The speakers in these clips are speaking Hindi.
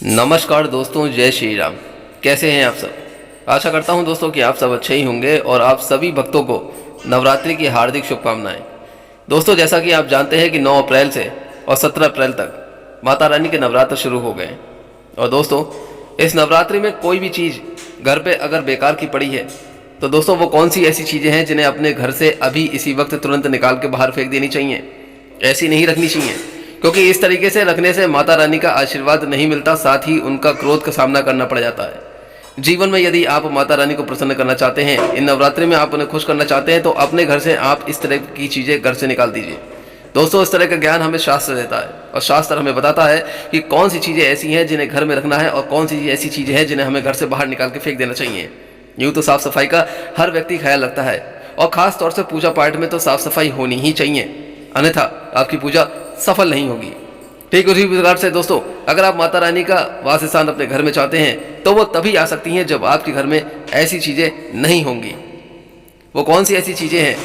नमस्कार दोस्तों, जय श्री राम। कैसे हैं आप सब? आशा करता हूं दोस्तों कि आप सब अच्छे ही होंगे और आप सभी भक्तों को नवरात्रि की हार्दिक शुभकामनाएं। दोस्तों, जैसा कि आप जानते हैं कि 9 अप्रैल से और 17 अप्रैल तक माता रानी के नवरात्र शुरू हो गए हैं। और दोस्तों, इस नवरात्रि में कोई भी चीज़ घर पे अगर बेकार की पड़ी है तो दोस्तों वो कौन सी ऐसी चीज़ें हैं जिन्हें अपने घर से अभी इसी वक्त तुरंत निकाल के बाहर फेंक देनी चाहिए, ऐसी नहीं रखनी चाहिए, क्योंकि इस तरीके से रखने से माता रानी का आशीर्वाद नहीं मिलता, साथ ही उनका क्रोध का सामना करना पड़ जाता है। जीवन में यदि आप माता रानी को प्रसन्न करना चाहते हैं, इन नवरात्रि में आप उन्हें खुश करना चाहते हैं, तो अपने घर से आप इस तरह की चीज़ें घर से निकाल दीजिए। दोस्तों, इस तरह का ज्ञान हमें शास्त्र देता है और शास्त्र हमें बताता है कि कौन सी चीज़ें ऐसी हैं जिन्हें घर में रखना है और कौन सी ऐसी चीज़ें हैं जिन्हें हमें घर से बाहर निकाल के फेंक देना चाहिए। यूँ तो साफ सफाई का हर व्यक्ति ख्याल रखता है और ख़ास तौर से पूजा पाठ में तो साफ सफाई होनी ही चाहिए, अन्यथा आपकी पूजा सफल नहीं होगी। ठीक उसी प्रकार से दोस्तों, अगर आप माता रानी का वास स्थान अपने घर में चाहते हैं तो वो तभी आ सकती हैं जब आपके घर में ऐसी चीज़ें नहीं होंगी। वो कौन सी ऐसी चीज़ें हैं,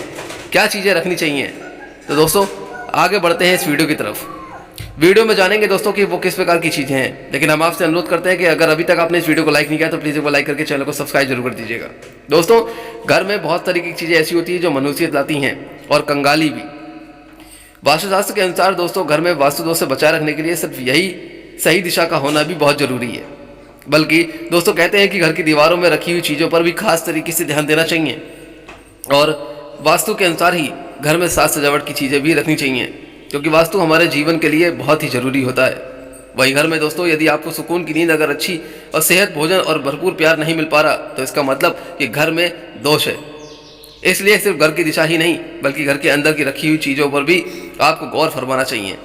क्या चीज़ें रखनी चाहिए? तो दोस्तों, आगे बढ़ते हैं इस वीडियो की तरफ। वीडियो में जानेंगे दोस्तों कि वो किस प्रकार की चीज़ें हैं, लेकिन हम आपसे अनुरोध करते हैं कि अगर अभी तक आपने इस वीडियो को लाइक नहीं किया तो प्लीज़ एक बार लाइक करके चैनल को सब्सक्राइब जरूर कर दीजिएगा। दोस्तों, घर में बहुत तरीके की चीज़ें ऐसी होती हैं जो मनुष्यत लाती हैं और कंगाली भी। वास्तुशास्त्र के अनुसार दोस्तों, घर में वास्तु दोष से बचाए रखने के लिए सिर्फ यही सही दिशा का होना भी बहुत जरूरी है। बल्कि दोस्तों, कहते हैं कि घर की दीवारों में रखी हुई चीज़ों पर भी खास तरीके से ध्यान देना चाहिए और वास्तु के अनुसार ही घर में साज सजावट की चीज़ें भी रखनी चाहिए, क्योंकि वास्तु हमारे जीवन के लिए बहुत ही ज़रूरी होता है। वही घर में दोस्तों, यदि आपको सुकून की नींद अगर अच्छी और सेहत, भोजन और भरपूर प्यार नहीं मिल पा रहा, तो इसका मतलब कि घर में दोष है। इसलिए सिर्फ घर की दिशा ही नहीं बल्कि घर के अंदर की रखी हुई चीज़ों पर भी आपको गौर फरमाना चाहिए।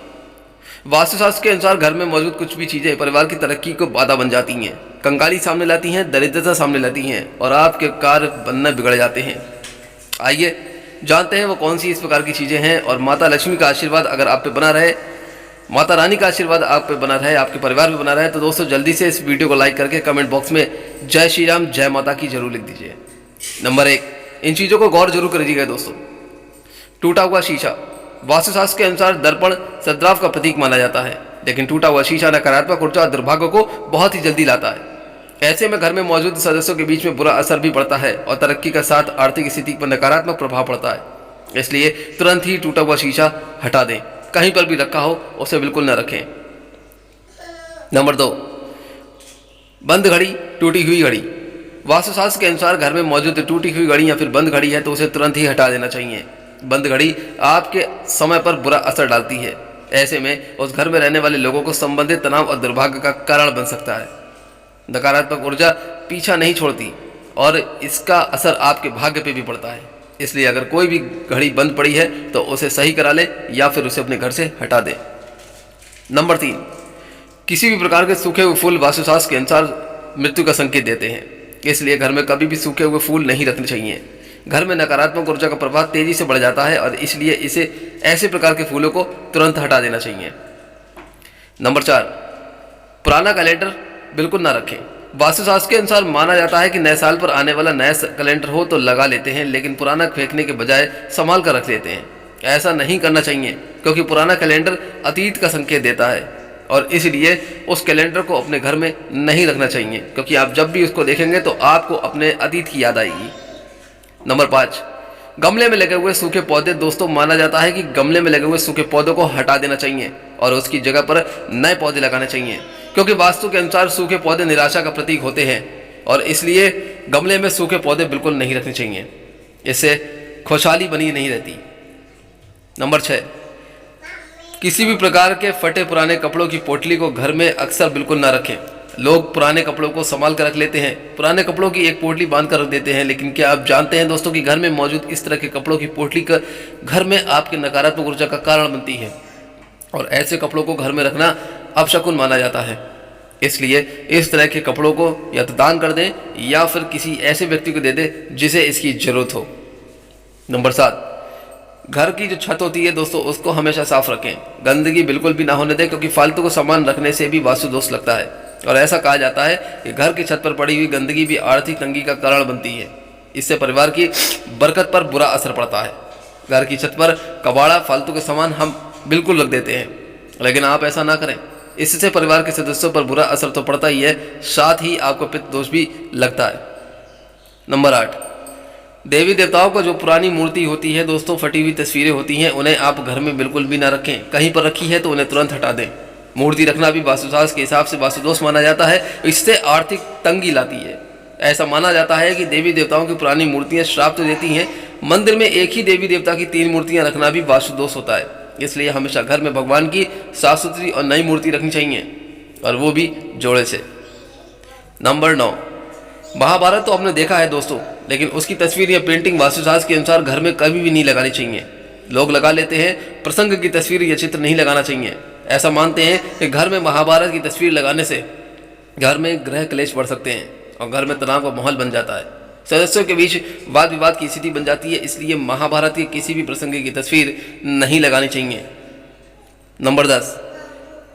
वास्तुशास्त्र के अनुसार घर में मौजूद कुछ भी चीज़ें परिवार की तरक्की को बाधा बन जाती हैं, कंगाली सामने लाती हैं, दरिद्रता सामने लाती हैं और आपके कार्य बनना बिगड़ जाते हैं। आइए जानते हैं वो कौन सी इस प्रकार की चीज़ें हैं और माता लक्ष्मी का आशीर्वाद अगर आप पे बना रहे, माता रानी का आशीर्वाद आप पे बना रहे, आपके परिवार पे बना रहे, तो दोस्तों जल्दी से इस वीडियो को लाइक करके कमेंट बॉक्स में जय श्री राम, जय माता की जरूर लिख दीजिए। नंबर 1, इन चीज़ों को गौर जरूर करिएगा दोस्तों। टूटा हुआ शीशा। वास्तुशास्त्र के अनुसार दर्पण सद्भाव का प्रतीक माना जाता है, लेकिन टूटा हुआ शीशा नकारात्मक ऊर्जा और दुर्भाग्य को बहुत ही जल्दी लाता है। ऐसे में घर में मौजूद सदस्यों के बीच में बुरा असर भी पड़ता है और तरक्की के साथ आर्थिक स्थिति पर नकारात्मक प्रभाव पड़ता है। इसलिए तुरंत ही टूटा हुआ शीशा हटा दें। कहीं पर भी रखा हो उसे बिल्कुल न रखें। नंबर 2, बंद घड़ी, टूटी हुई घड़ी। वास्तुशास्त्र के अनुसार घर में मौजूद टूटी हुई घड़ी या फिर बंद घड़ी है तो उसे तुरंत ही हटा देना चाहिए। बंद घड़ी आपके समय पर बुरा असर डालती है। ऐसे में उस घर में रहने वाले लोगों को संबंधित तनाव और दुर्भाग्य का कारण बन सकता है। नकारात्मक ऊर्जा पीछा नहीं छोड़ती और इसका असर आपके भाग्य पे भी पड़ता है। इसलिए अगर कोई भी घड़ी बंद पड़ी है तो उसे सही करा ले या फिर उसे अपने घर से हटा दे। नंबर 3, किसी भी प्रकार के सूखे हुए फूल वास्तुशास्त्र के अनुसार मृत्यु का संकेत देते हैं। इसलिए घर में कभी भी सूखे हुए फूल नहीं रखने चाहिए। घर में नकारात्मक ऊर्जा का प्रभाव तेजी से बढ़ जाता है और इसलिए इसे ऐसे प्रकार के फूलों को तुरंत हटा देना चाहिए। नंबर 4, पुराना कैलेंडर बिल्कुल ना रखें। वास्तुशास्त्र के अनुसार माना जाता है कि नए साल पर आने वाला नया कैलेंडर हो तो लगा लेते हैं, लेकिन पुराना फेंकने के बजाय संभाल कर रख लेते हैं। ऐसा नहीं करना चाहिए, क्योंकि पुराना कैलेंडर अतीत का संकेत देता है और इसलिए उस कैलेंडर को अपने घर में नहीं रखना चाहिए, क्योंकि आप जब भी उसको देखेंगे तो आपको अपने अतीत की याद आएगी। नंबर 5, गमले में लगे हुए सूखे पौधे। दोस्तों, माना जाता है कि गमले में लगे हुए सूखे पौधों को हटा देना चाहिए और उसकी जगह पर नए पौधे लगाने चाहिए, क्योंकि वास्तु के अनुसार सूखे पौधे निराशा का प्रतीक होते हैं और इसलिए गमले में सूखे पौधे बिल्कुल नहीं रखने चाहिए। इससे खुशहाली बनी नहीं रहती। नंबर 6, किसी भी प्रकार के फटे पुराने कपड़ों की पोटली को घर में अक्सर बिल्कुल ना रखें। लोग पुराने कपड़ों को संभाल कर रख लेते हैं, पुराने कपड़ों की एक पोटली बांध कर रख देते हैं, लेकिन क्या आप जानते हैं दोस्तों कि घर में मौजूद इस तरह के कपड़ों की पोटली का घर में आपके नकारात्मक ऊर्जा का कारण बनती है और ऐसे कपड़ों को घर में रखना अपशकुन माना जाता है। इसलिए इस तरह के कपड़ों को या तो दान कर दें या फिर किसी ऐसे व्यक्ति को दे दें जिसे इसकी जरूरत हो। नंबर 7, घर की जो छत होती है दोस्तों, उसको हमेशा साफ रखें। गंदगी बिल्कुल भी ना होने दें, क्योंकि फालतू को सामान रखने से भी वास्तु दोष लगता है और ऐसा कहा जाता है कि घर की छत पर पड़ी हुई गंदगी भी आर्थिक तंगी का कारण बनती है। इससे परिवार की बरकत पर बुरा असर पड़ता है। घर की छत पर कबाड़ा, फालतू के सामान हम बिल्कुल रख देते हैं, लेकिन आप ऐसा ना करें। इससे परिवार के सदस्यों पर बुरा असर तो पड़ता ही है, साथ ही आपको पित्त दोष भी लगता है। नंबर 8, देवी देवताओं का जो पुरानी मूर्ति होती है दोस्तों, फटी हुई तस्वीरें होती हैं, उन्हें आप घर में बिल्कुल भी ना रखें। कहीं पर रखी है तो उन्हें तुरंत हटा दें। मूर्ति रखना भी वास्तुशास्त्र के हिसाब से वास्तुदोष माना जाता है। इससे आर्थिक तंगी लाती है। ऐसा माना जाता है कि देवी देवताओं की पुरानी मूर्तियां श्राप तो देती हैं। मंदिर में एक ही देवी देवता की 3 मूर्तियां रखना भी वास्तुदोष होता है। इसलिए हमेशा घर में भगवान की साफ सुथरी और नई मूर्ति रखनी चाहिए, और वो भी जोड़े से। नंबर 9, महाभारत तो आपने देखा है दोस्तों, लेकिन उसकी तस्वीर या पेंटिंग वास्तुशास्त्र के अनुसार घर में कभी भी नहीं लगानी चाहिए। लोग लगा लेते हैं, प्रसंग की तस्वीर या चित्र नहीं लगाना चाहिए। ऐसा मानते हैं कि घर में महाभारत की तस्वीर लगाने से घर में ग्रह क्लेश बढ़ सकते हैं और घर में तनाव का माहौल बन जाता है। सदस्यों के बीच वाद विवाद की स्थिति बन जाती है। इसलिए महाभारत के किसी भी प्रसंग की तस्वीर नहीं लगानी चाहिए। नंबर 10,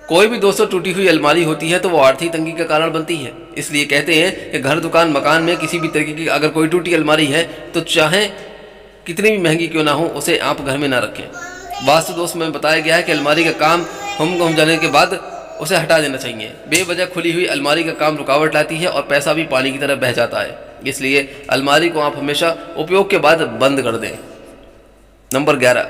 कोई भी दोस्तों टूटी हुई अलमारी होती है तो वो आर्थिक तंगी का कारण बनती है। इसलिए कहते हैं कि घर, दुकान, मकान में किसी भी तरीके की अगर कोई टूटी अलमारी है तो चाहे कितनी भी महंगी क्यों ना हो, उसे आप घर में ना रखें। वास्तु दोष में बताया गया है कि अलमारी का काम हम जाने के बाद उसे हटा देना चाहिए। बेवजह खुली हुई अलमारी का काम रुकावट लाती है और पैसा भी पानी की तरह बह जाता है। इसलिए अलमारी को आप हमेशा उपयोग के बाद बंद कर दें। नंबर 11,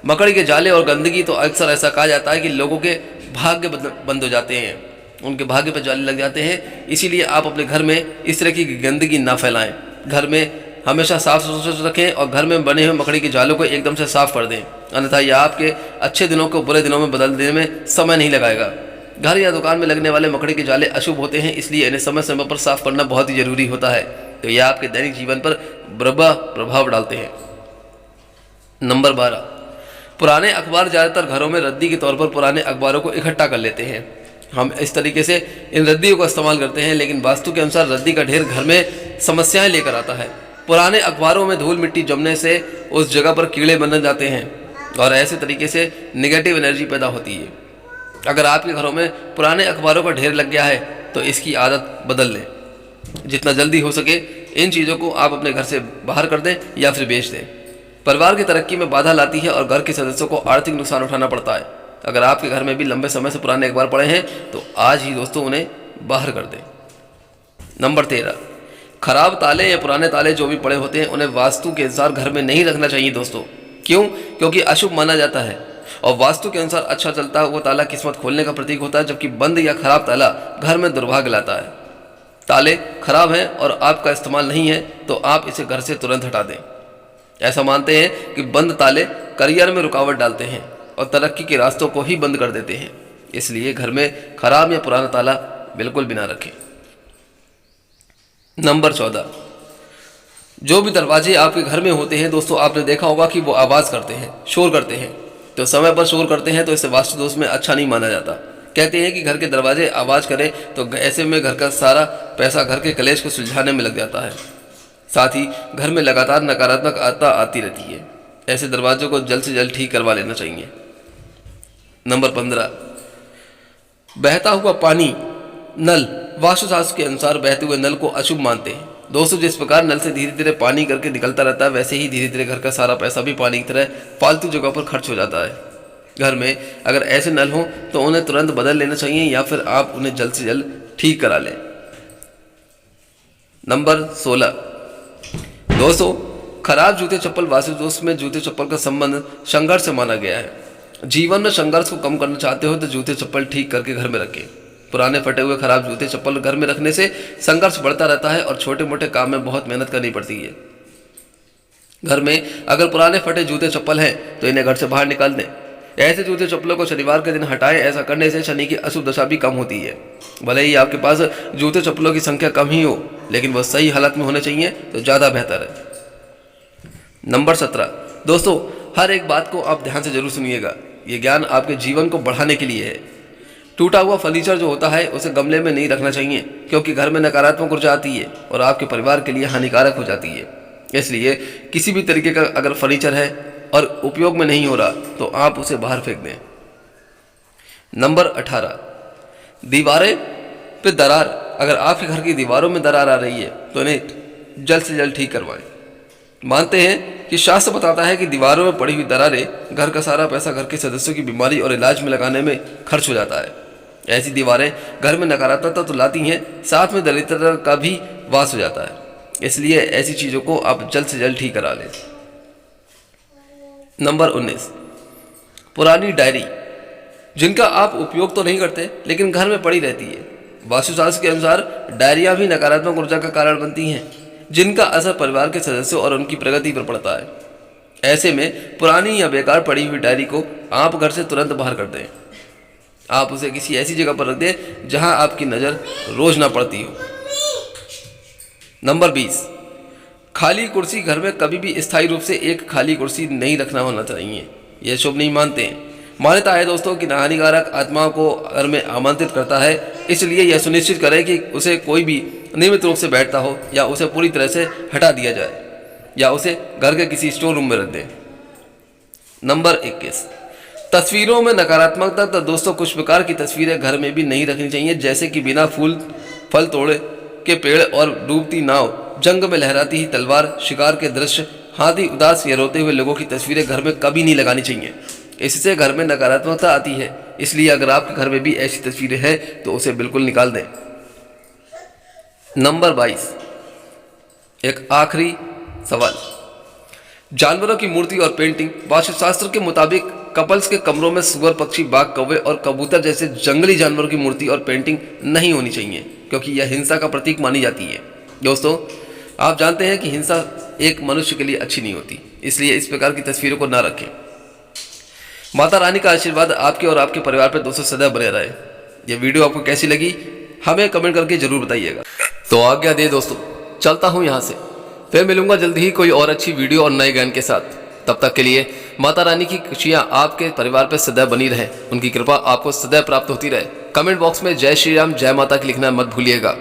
मकड़ी के जाले और गंदगी तो अक्सर ऐसा कहा जाता है कि लोगों के भाग्य बंद हो जाते हैं, उनके भाग्य पर जाले लग जाते हैं। इसीलिए आप अपने घर में इस तरह की गंदगी ना फैलाएं। घर में हमेशा साफ सुथरा रखें और घर में बने हुए मकड़ी के जालों को एकदम से साफ कर दें, अन्यथा यह आपके अच्छे दिनों को बुरे दिनों में बदल देने में समय नहीं लगाएगा। घर या दुकान में लगने वाले मकड़ी के जाले अशुभ होते हैं, इसलिए इन्हें समय समय पर साफ करना बहुत ही जरूरी होता है। तो यह आपके दैनिक जीवन पर बुरा प्रभाव डालते हैं। नंबर 12, पुराने अखबार ज़्यादातर घरों में रद्दी के तौर पर पुराने अखबारों को इकट्ठा कर लेते हैं। हम इस तरीके से इन रद्दियों का इस्तेमाल करते हैं, लेकिन वास्तु के अनुसार रद्दी का ढेर घर में समस्याएं लेकर आता है। पुराने अखबारों में धूल मिट्टी जमने से उस जगह पर कीड़े बन जाते हैं और ऐसे तरीके से नेगेटिव एनर्जी पैदा होती है। अगर आपके घरों में पुराने अखबारों का ढेर लग गया है तो इसकी आदत बदल लें। जितना जल्दी हो सके इन चीज़ों को आप अपने घर से बाहर कर दें या फिर बेच दें। परिवार की तरक्की में बाधा लाती है और घर के सदस्यों को आर्थिक नुकसान उठाना पड़ता है। अगर आपके घर में भी लंबे समय से पुराने अखबार पड़े हैं तो आज ही दोस्तों उन्हें बाहर कर दें। नंबर 13, खराब ताले या पुराने ताले जो भी पड़े होते हैं उन्हें वास्तु के अनुसार घर में नहीं रखना चाहिए दोस्तों। क्यों? क्योंकि अशुभ माना जाता है और वास्तु के अनुसार अच्छा चलता हुआ ताला किस्मत खोलने का प्रतीक होता है, जबकि बंद या खराब ताला घर में दुर्भाग्य लाता है। ताले खराब हैं और आपका इस्तेमाल नहीं है तो आप इसे घर से तुरंत हटा दें। ऐसा मानते हैं कि बंद ताले करियर में रुकावट डालते हैं और तरक्की के रास्तों को ही बंद कर देते हैं। इसलिए घर में खराब या पुराना ताला बिल्कुल भी ना रखें। नंबर 14, जो भी दरवाजे आपके घर में होते हैं दोस्तों, आपने देखा होगा कि वो आवाज़ करते हैं, शोर करते हैं। तो समय पर शोर करते हैं तो इसे वास्तु दोष में अच्छा नहीं माना जाता। कहते हैं कि घर के दरवाजे आवाज़ करें तो ऐसे में घर का सारा पैसा घर के कलेश को सुलझाने में लग जाता है। साथ ही घर में लगातार नकारात्मक आत्मा आती रहती है। ऐसे दरवाजों को जल्द से जल्द ठीक करवा लेना चाहिए। नंबर 15, बहता हुआ पानी, नल वास्तुशास्त्र के अनुसार बहते हुए नल को अशुभ मानते हैं दोस्तों। जिस प्रकार नल से धीरे धीरे पानी करके निकलता रहता है, वैसे ही धीरे धीरे घर का सारा पैसा भी पानी की तरह फालतू जगह पर खर्च हो जाता है। घर में अगर ऐसे नल हों तो उन्हें तुरंत बदल लेना चाहिए या फिर आप उन्हें जल्द से जल्द ठीक करा लें। नंबर 16, दोस्तों खराब जूते चप्पल वास्तु दोष में जूते चप्पल का संबंध संघर्ष से माना गया है। जीवन में संघर्ष को कम करना चाहते हो तो जूते चप्पल ठीक करके घर में रखें। पुराने फटे हुए खराब जूते चप्पल घर में रखने से संघर्ष बढ़ता रहता है और छोटे मोटे काम में बहुत मेहनत करनी पड़ती है। घर में अगर पुराने फटे जूते चप्पल हैं तो इन्हें घर से बाहर निकाल दें। ऐसे जूते चप्पलों को शनिवार के दिन हटाएं। ऐसा करने से शनि की अशुभ दशा भी कम होती है। भले ही आपके पास जूते चप्पलों की संख्या कम ही हो, लेकिन वह सही हालत में होने चाहिए तो ज़्यादा बेहतर है। नंबर 17, दोस्तों हर एक बात को आप ध्यान से जरूर सुनिएगा। ये ज्ञान आपके जीवन को बढ़ाने के लिए है। टूटा हुआ फर्नीचर जो होता है उसे गमले में नहीं रखना चाहिए, क्योंकि घर में नकारात्मक ऊर्जा आती है और आपके परिवार के लिए हानिकारक हो जाती है। इसलिए किसी भी तरीके का अगर फर्नीचर है और उपयोग में नहीं हो रहा तो आप उसे बाहर फेंक दें। नंबर 18, दीवारें पे दरार, अगर आपके घर की दीवारों में दरार आ रही है तो इन्हें जल्द से जल्द ठीक करवाएं। मानते हैं कि शास्त्र बताता है कि दीवारों में पड़ी हुई दरारें घर का सारा पैसा घर के सदस्यों की बीमारी और इलाज में लगाने में खर्च हो जाता है। ऐसी दीवारें घर में नकारात्मकता तो लाती हैं, साथ में दरिद्रता का भी वास हो जाता है। इसलिए ऐसी चीज़ों को आप जल्द से जल्द ठीक करा लें। नंबर 19, पुरानी डायरी जिनका आप उपयोग तो नहीं करते लेकिन घर में पड़ी रहती है। वास्तुशास्त्र के अनुसार डायरियाँ भी नकारात्मक ऊर्जा का कारण बनती हैं, जिनका असर परिवार के सदस्यों और उनकी प्रगति पर पड़ता है। ऐसे में पुरानी या बेकार पड़ी हुई डायरी को आप घर से तुरंत बाहर कर दें। आप उसे किसी ऐसी जगह पर रख दें जहां आपकी नज़र रोज ना पड़ती हो। नंबर 20, खाली कुर्सी घर में कभी भी स्थायी रूप से एक खाली कुर्सी नहीं रखना होना चाहिए। यह शुभ नहीं मानते हैं। मान्यता है दोस्तों कि हानिकारक आत्माओं को घर में आमंत्रित करता है, इसलिए यह सुनिश्चित करें कि उसे कोई भी नियमित रूप से बैठता हो या उसे पूरी तरह से हटा दिया जाए या उसे घर के किसी स्टोर रूम में रख दें। नंबर 21, तस्वीरों में नकारात्मकता। तो दोस्तों कुछ प्रकार की तस्वीरें घर में भी नहीं रखनी चाहिए, जैसे कि बिना फूल फल तोड़े के पेड़ और डूबती नाव, जंग में लहराती ही तलवार, शिकार के दृश्य, हाथी उदास या रोते हुए लोगों की तस्वीरें घर में कभी नहीं लगानी चाहिए। इससे घर में नकारात्मकता आती है। इसलिए अगर आपके घर में भी ऐसी तस्वीरें हैं तो उसे बिल्कुल निकाल दें। नंबर 22, एक आखिरी सवाल। जानवरों की मूर्ति और पेंटिंग। वास्तुशास्त्र के मुताबिक कपल्स के कमरों में सुअर, पक्षी, बाघ, कौवे और कबूतर जैसे जंगली जानवरों की मूर्ति और पेंटिंग नहीं होनी चाहिए, क्योंकि यह हिंसा का प्रतीक मानी जाती है। दोस्तों आप जानते हैं कि हिंसा एक मनुष्य के लिए अच्छी नहीं होती, इसलिए इस प्रकार की तस्वीरों को ना रखें। माता रानी का आशीर्वाद आपके और आपके परिवार पर दोस्तों सदैव बने रहे। यह वीडियो आपको कैसी लगी हमें कमेंट करके जरूर बताइएगा। तो आज्ञा दे दोस्तों, चलता हूँ यहाँ से। फिर मिलूंगा जल्दी ही कोई और अच्छी वीडियो और नए ज्ञान के साथ। तब तक के लिए माता रानी की खुशियाँ आपके परिवार पर सदैव बनी रहे, उनकी कृपा आपको सदैव प्राप्त होती रहे। कमेंट बॉक्स में जय श्री राम, जय माता की लिखना मत भूलिएगा।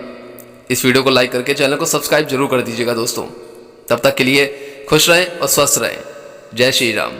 इस वीडियो को लाइक करके चैनल को सब्सक्राइब जरूर कर दीजिएगा दोस्तों। तब तक के लिए खुश रहें और स्वस्थ रहें। जय श्री राम।